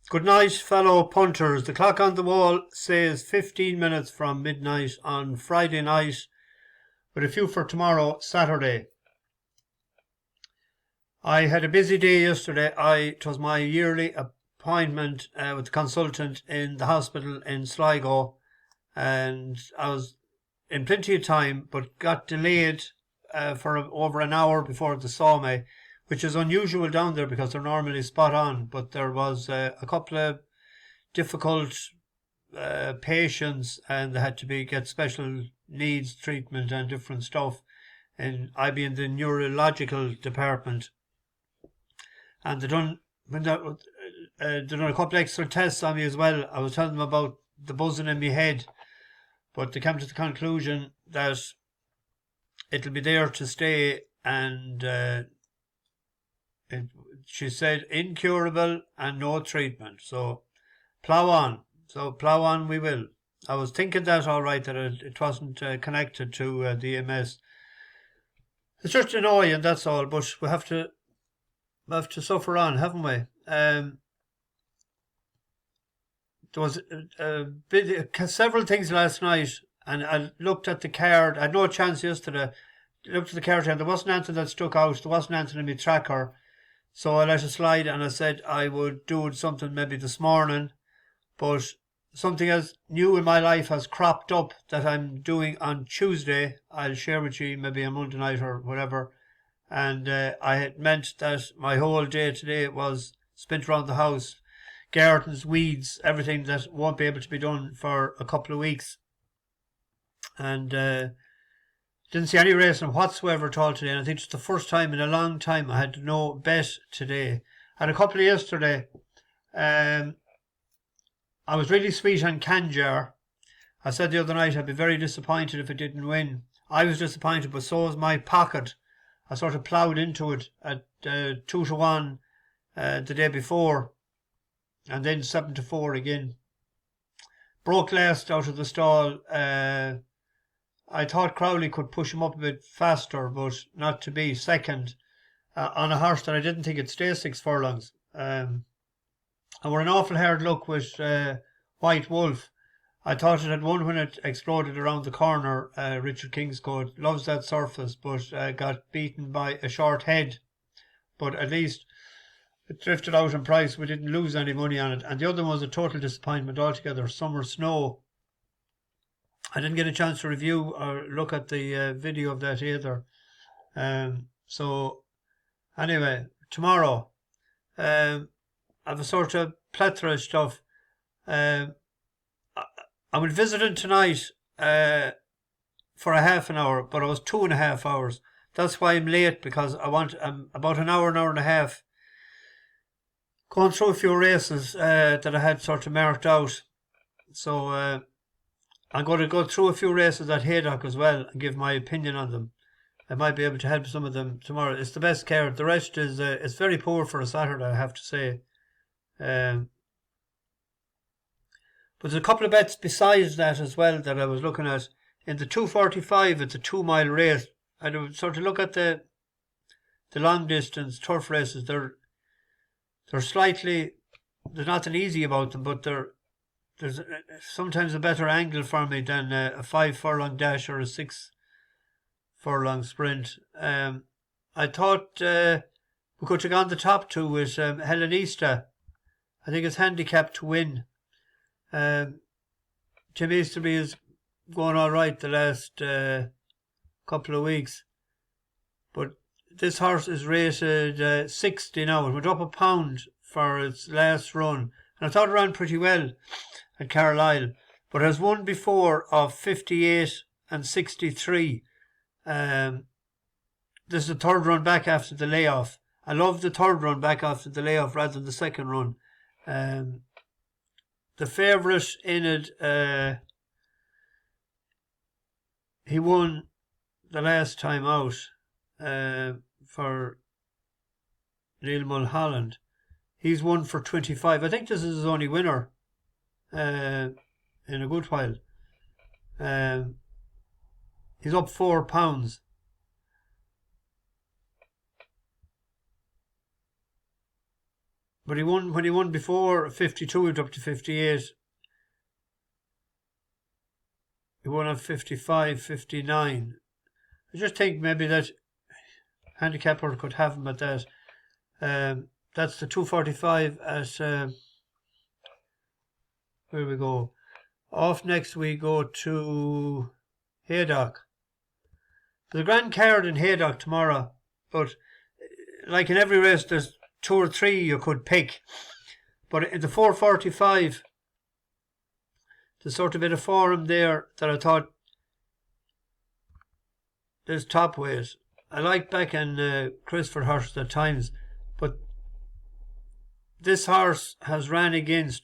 Good night, fellow punters. The clock on the wall says 15 minutes from midnight on Friday night, with a few for tomorrow, Saturday. I had a busy day yesterday. It was my yearly appointment with the consultant in the hospital in Sligo, and I was in plenty of time, but got delayed for over an hour before they saw me, which is unusual down there because they're normally spot on. But there was a couple of difficult patients, and they had to get special needs treatment and different stuff. And I be in the neurological department, and they done a couple of extra tests on me as well. I was telling them about the buzzing in my head, but they came to the conclusion that it'll be there to stay, and she said incurable and no treatment. So plough on. So plough on we will. I was thinking that all right, that it wasn't connected to the EMS. It's just annoying, that's all. But we have to suffer on, haven't we? There was several things last night, and I looked at the card. I had no chance yesterday. I looked at the card, and there wasn't anything that stuck out. There wasn't anything in my tracker. So I let it slide, and I said I would do something maybe this morning. But something as new in my life has cropped up that I'm doing on Tuesday. I'll share with you maybe on Monday night or whatever. And I had meant that my whole day today was spent around the house. Gardens, weeds, everything that won't be able to be done for a couple of weeks. And didn't see any racing whatsoever at all today. And I think it's the first time in a long time I had no bet today. I had a couple yesterday. I was really sweet on Kanjar. I said the other night I'd be very disappointed if it didn't win. I was disappointed, but so was my pocket. I sort of ploughed into it at 2-1 the day before, and then 7-4 again. Broke last out of the stall. I thought Crowley could push him up a bit faster, but not to be. Second on a horse that I didn't think it'd stay 6 furlongs. And we're an awful hard luck with White Wolf. I thought it had won when it exploded around the corner. Richard Kingscote loves that surface, but got beaten by a short head. But at least it drifted out in price. We didn't lose any money on it. And the other one was a total disappointment altogether. Summer Snow. I didn't get a chance to review or look at the video of that either. So anyway, tomorrow I have a sort of plethora of stuff. I was visiting tonight for a half an hour, but I was 2.5 hours. That's why I'm late, because I'm about an hour and a half going through a few races that I had sort of marked out. So I'm going to go through a few races at Haydock as well and give my opinion on them. I might be able to help some of them tomorrow. It's the best card. The rest is it's very poor for a Saturday, I have to say. But there's a couple of bets besides that as well that I was looking at. In the 2:45, it's a 2-mile race. I would sort of look at the long distance turf races. They're slightly, there's nothing easy about them, but there's sometimes a better angle for me than a 5 furlong dash or a 6 furlong sprint. I thought we could have gone the top two with Hellenista. I think it's handicapped to win. Tim Easterby is going all right the last couple of weeks, but this horse is rated 60 now. It went up a pound for its last run, and I thought it ran pretty well at Carlisle, but has won before of 58 and 63. This is the third run back after the layoff. I love the third run back after the layoff rather than the second run. The favourite in it, he won the last time out for Neil Mulholland. He's won for 25. I think this is his only winner in a good while. He's up £4. But he won when he won before 52, he went up to 58. He won at 55, 59. I just think maybe that handicapper could have him at that. That's the 245 at where we go. Off next we go to Haydock. There's a grand card in Haydock tomorrow, but like in every race there's 2 or 3 you could pick. But in the 445, there's sort of bit of forum there that I thought there's top weight. I like backing Christopher horses at times, but this horse has ran against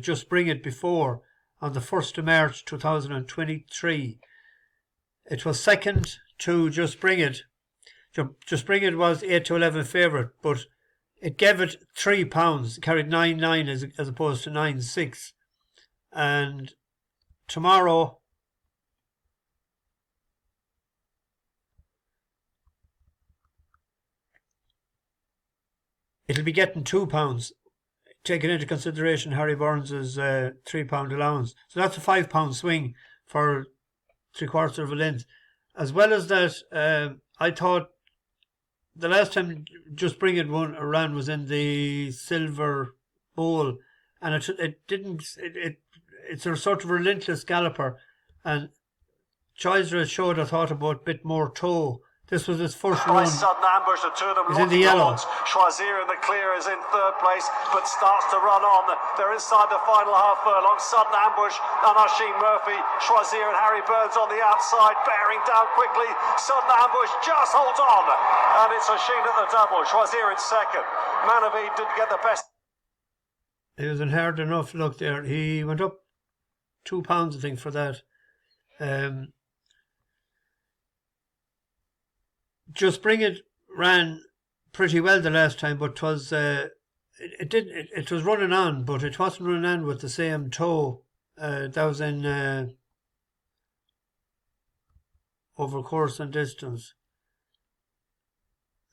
Just Bring It before on the 1st of March 2023. It was second to Just Bring It. Just Bring It was 8 to 11 favourite, but it gave it £3. It carried 9.9 as opposed to 9.6. And tomorrow it'll be getting £2, taking into consideration Harry Burns' £3 allowance. So that's a £5 swing for 3/4 of a length. As well as that, I thought the last time Just Bring It ran was in the Silver Bowl, and it's a sort of relentless galloper, and Choisya showed I thought about a bit more toe. This was his first run. Sudden ambush, the two of them. He's in the yellow. Choisya in the clear is in 3rd place, but starts to run on. They're inside the final half furlong. Sudden ambush, and Oisin Murphy, Choisya and Harry Burns on the outside, bearing down quickly. Sudden ambush just holds on, and it's Oisin at the double. Choisya in 2nd. Manavi didn't get the best. He was in hard enough look there. He went up £2, I think, for that. Just Bring It ran pretty well the last time, but it was running on, but it wasn't running on with the same toe. That was in over course and distance,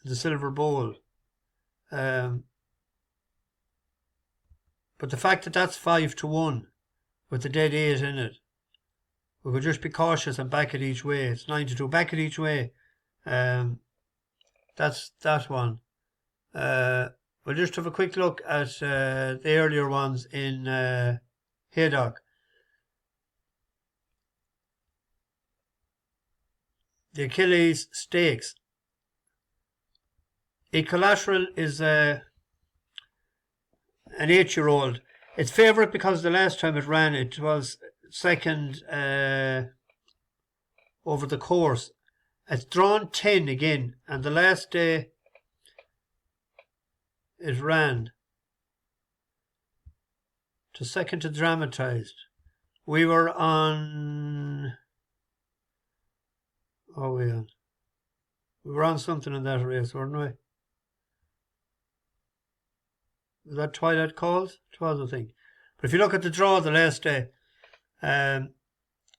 the Silver Bowl. But the fact that that's 5 to 1 with the dead 8 in it, we could just be cautious and back it each way. It's 9 to 2, back it each way. That's that one. We'll just have a quick look at the earlier ones in Haydock. The Achilles Stakes. Equilateral is an 8-year-old. It's favourite because the last time it ran, it was second over the course. It's drawn 10 again, and the last day it ran to second to Dramatised. We were on... We were on something in that race, weren't we? Was that Twilight Calls? It was, I think. But if you look at the draw the last day,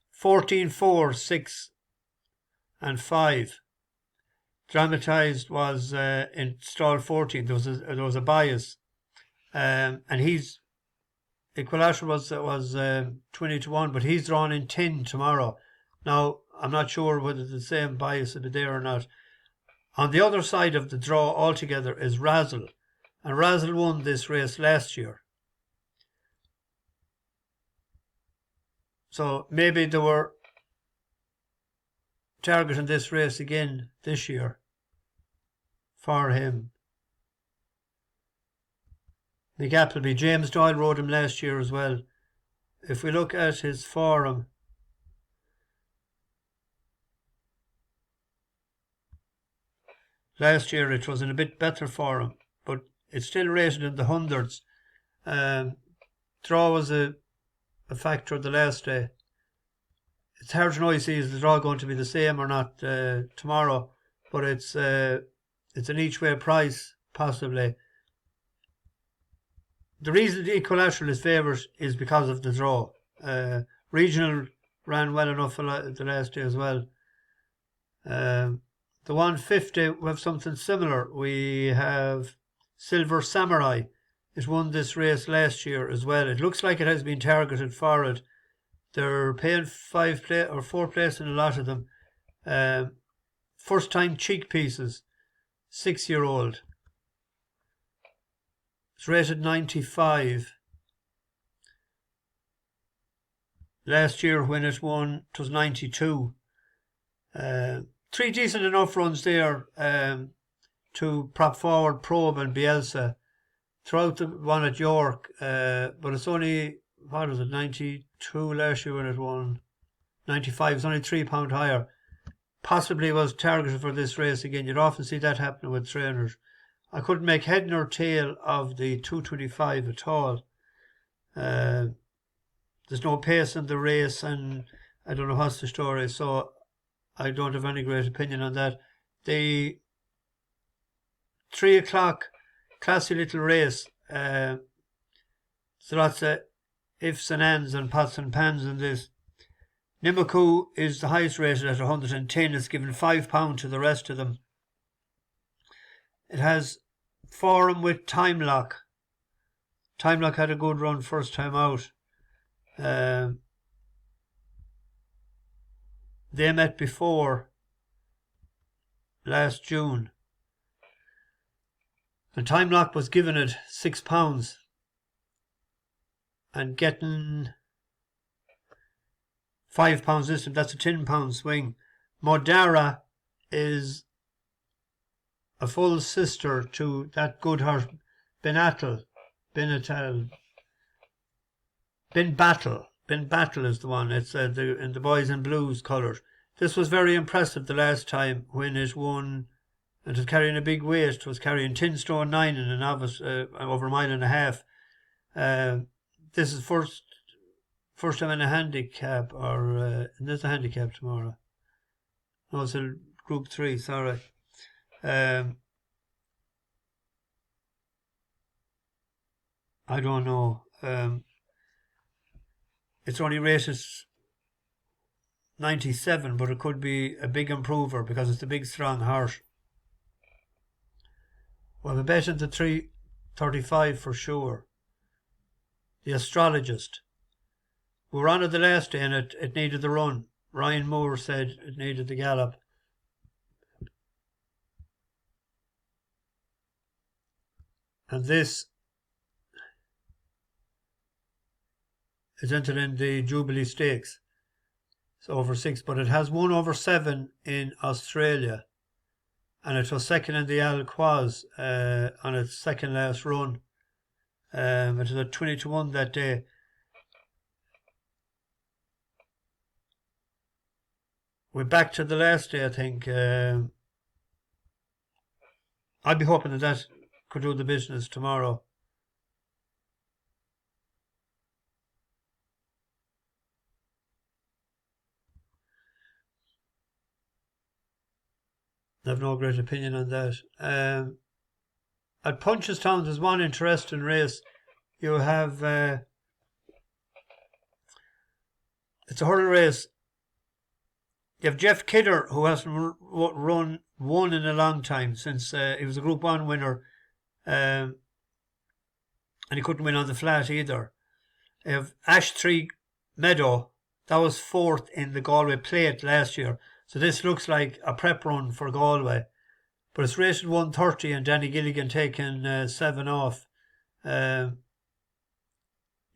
14, 4, 6 and 5. Dramatised was in stall 14. There was a bias, and he's Equilateral was 20 to 1, but he's drawn in 10 tomorrow. Now I'm not sure whether the same bias will be there or not. On the other side of the draw altogether is Razzle, and Razzle won this race last year. So maybe they were targeting this race again this year for him. Nick Appleby, James Doyle rode him last year as well. If we look at his form, last year it was in a bit better form, but it's still rated in the hundreds. Draw was a factor the last day. It's hard to know, you see, is the draw going to be the same or not tomorrow, but it's an each way price, possibly. The reason the Equilateral is favourite is because of the draw. Regional ran well enough the last day as well. The 150, we have something similar. We have Silver Samurai. It won this race last year as well. It looks like it has been targeted for it. They're paying 4 place in a lot of them. First time cheek pieces, 6-year-old. It's rated 95. Last year when it won, it was 92. 3 decent enough runs there to prop forward Probe and Bielsa throughout the one at York. But it's only, what was it, 92 last year when it won. 95, it's only £3 higher. Possibly was targeted for this race again. You'd often see that happening with trainers. I couldn't make head nor tail of the 225 at all. There's no pace in the race, and I don't know what's the story, so I don't have any great opinion on that. The 3 o'clock classy little race, so lots of ifs and ands and pots and pans in this. Nimaku is the highest rated at 110. It's given £5 to the rest of them. It has Forum with Time Lock. Time Lock had a good run first time out. They met before last June. And Time Lock was given it £6 and getting £5 this time. That's a £10 swing. Modara is a full sister to that good horse Ben Battle is the one. It's in the boys in blues colours. This was very impressive the last time when it won. It was carrying a big weight. It was carrying 10 stone 9 in a novice, over a mile and a half. This is first time in a handicap, or there's a handicap tomorrow. No, it's a Group 3, sorry. I don't know. It's only rated 97, but it could be a big improver because it's a big, strong horse. Well, we bet into 335 for sure. The Astrologist. We were on it the last day and it needed the run. Ryan Moore said it needed the gallop. And this is entered in the Jubilee Stakes. It's over 6, but it has 1 over 7 in Australia. And it was second in the Al Quaz on its second last run. It was at 20-1 that day. We're back to the last day, I think. I'd be hoping that could do the business tomorrow. I have no great opinion on that. At Punchestown, there's one interesting race. You have it's a hurdle race. You have Jeff Kidder, who hasn't run one in a long time since he was a Group 1 winner, and he couldn't win on the flat either. You have Ash 3 Meadow, that was 4th in the Galway Plate last year. So this looks like a prep run for Galway. But it's rated 130 and Danny Gilligan taking 7 off. You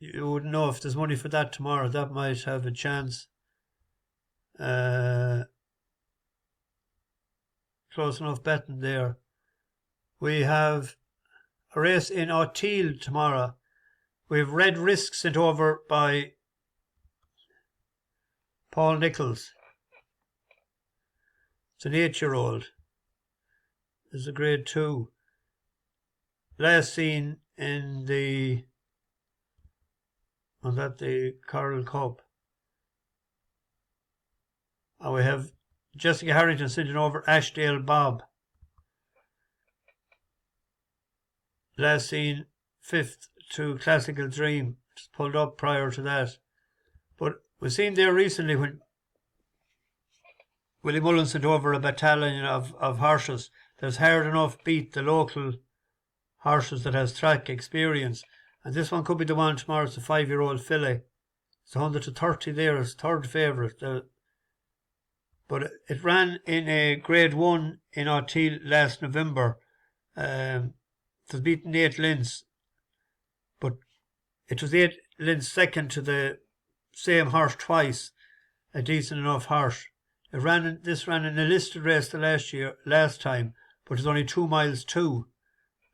wouldn't know if there's money for that tomorrow. That might have a chance. Close enough betting there. We have a race in Auteuil tomorrow. We have Red Risk sent over by Paul Nichols. It's an 8-year-old. This is a grade 2. Last seen in the Coral Cup. And we have Jessica Harrington sending over Ashdale Bob. Last seen 5th to Classical Dream. Just pulled up prior to that. But we've seen there recently when Willie Mullen sent over a battalion of horses. There's hard enough beat the local horses that has track experience. And this one could be the one tomorrow. It's a 5-year-old filly. It's 100-30 there. It's third favourite. But it ran in a Grade 1 in Auteuil last November. It was beaten 8 lengths. But it was 8 lengths second to the same horse twice. A decent enough horse. This ran in a listed race last time, but it was only 2 miles 2,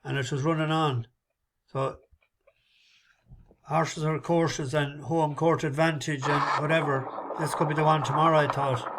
and it was running on. So horses are courses and home court advantage and whatever. This could be the one tomorrow, I thought.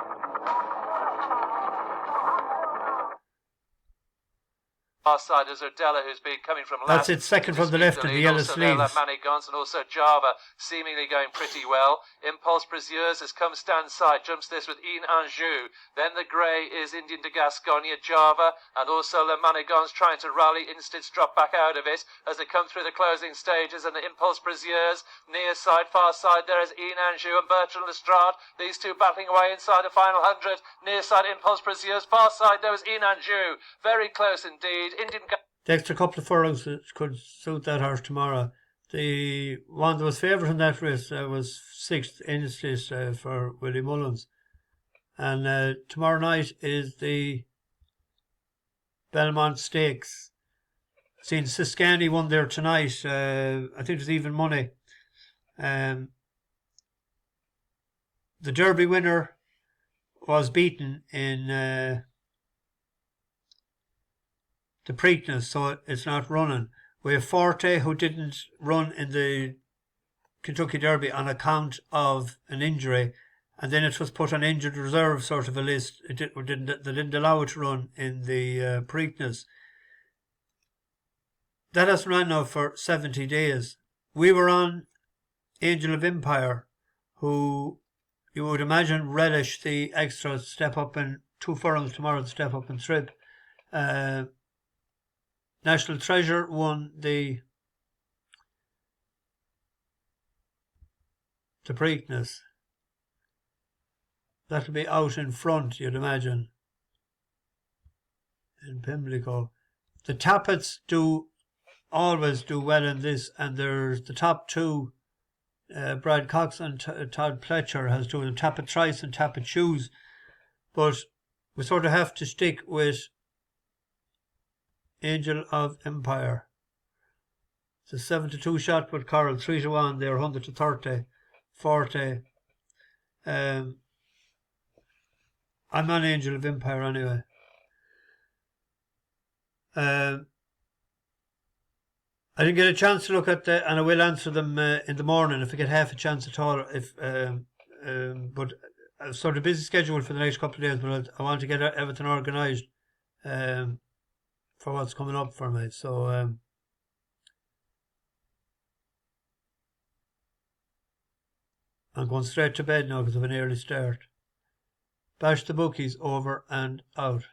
Far side is Udella, who's been coming from last. That's it, second from the left in the yellow sleeves. Manigance and also Java seemingly going pretty well. Impulse Précieuse has come stand side, jumps this with Ine Anjou. Then the grey is Indian de Gascogne, Java, and also Le Manigance trying to rally. Instance drop back out of it as they come through the closing stages, and the Impulse Précieuse near side, far side there is Ine Anjou and Bertrand Lestrade. These two battling away inside the final 100. Near side Impulse Précieuse, far side there was Ine Anjou. Very close indeed. The extra couple of furlongs could suit that horse tomorrow. The one that was favourite in that race was 6th Instance for Willie Mullins. And tomorrow night is the Belmont Stakes. Seen Siskany won there tonight. I think it was even money. The Derby winner was beaten in the Preakness, so it's not running. We have Forte, who didn't run in the Kentucky Derby on account of an injury, and then it was put on injured reserve sort of a list. They didn't allow it to run in the Preakness. That hasn't run now for 70 days. We were on Angel of Empire, who you would imagine relish the extra step up in 2 furlongs tomorrow, the step up in trip. National Treasure won the Preakness. That'll be out in front, you'd imagine, in Pimlico. The Tappets always do well in this, and there's the top 2, Brad Cox and Todd Pletcher has 2 of them, Tappet Trice and Tappet Shoes. But we sort of have to stick with Angel of Empire. It's a 7-2 shot with Coral, 3-1. They're 100-30. Forte. I'm on Angel of Empire anyway. I didn't get a chance to look at and I will answer them in the morning if I get half a chance at all. But I've sort of busy schedule for the next couple of days, but I want to get everything organised for what's coming up for me. So I'm going straight to bed now because of an early start. Bash the bookies, over and out.